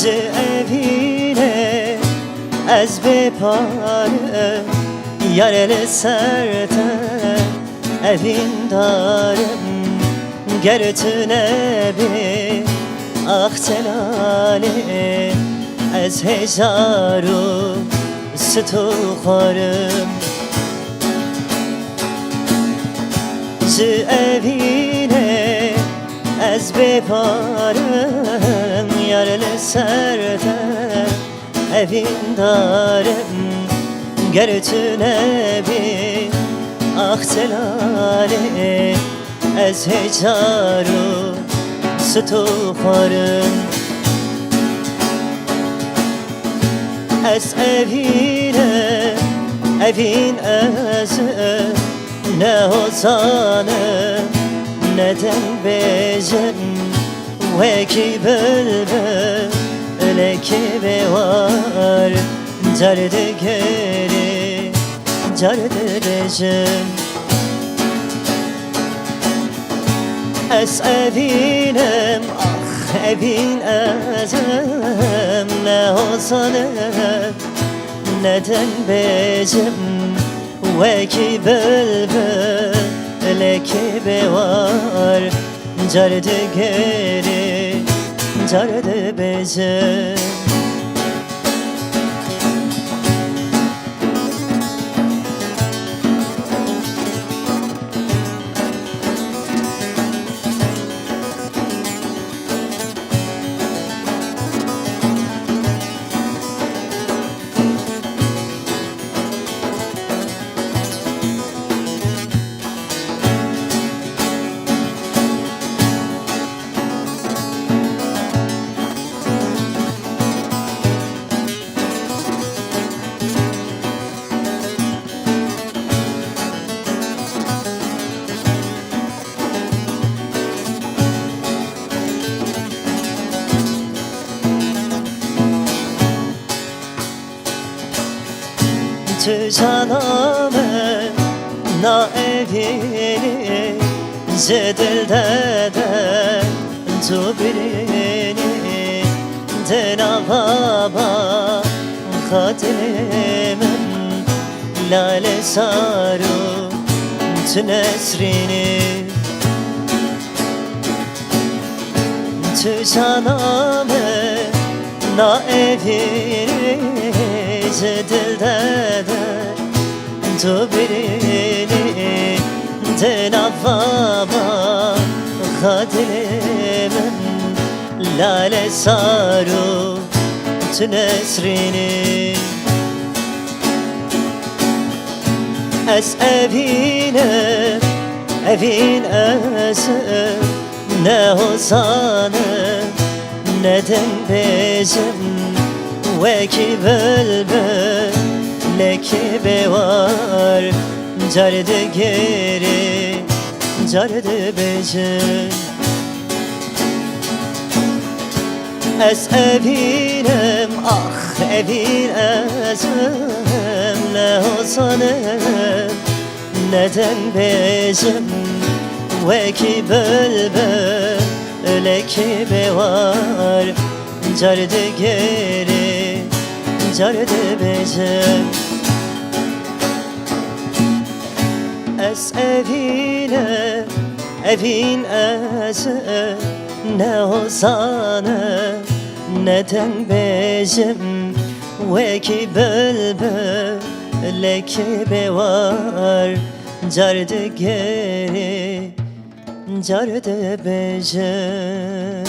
ji evîne ez bêpare yar li ser te evîn darim ger tu nebî ah telalê ez hêjar û stû xwarim ji evîne ez bêparim yar li ser te evîn darim ger tu nebî ah telalê ez hêjar û stû xwarim ez evîne evîn ezim ne hozanım neden bejim wekî bülbülekî bêwar cardi gerî cardi bejim ez evînim ah evîn ezim ne hozanım neden bejim wekî bülbülekî bêwar cardi gerî cardi bejim tu caname naevînî ji dilde de tu birînî di nava xatirê min lale sar û tu nesrînî tu caname naevînî ji dilde de tu birînî di nava xatirê min lale sar û tu nesrînî ez evînim evîn ezim ne hozanım neden bejim wekî bülbülekî bêwar cardi gerî cardi bejim ez evînim ah evîn ezim ne hozanım neden bejim wekî bülbülekî bêwar cardi gerî cardi bejim ez evînim evîn ezim ne hozanım neden bejim wekî bülbülekî bêwar cardi gerî cardi bejim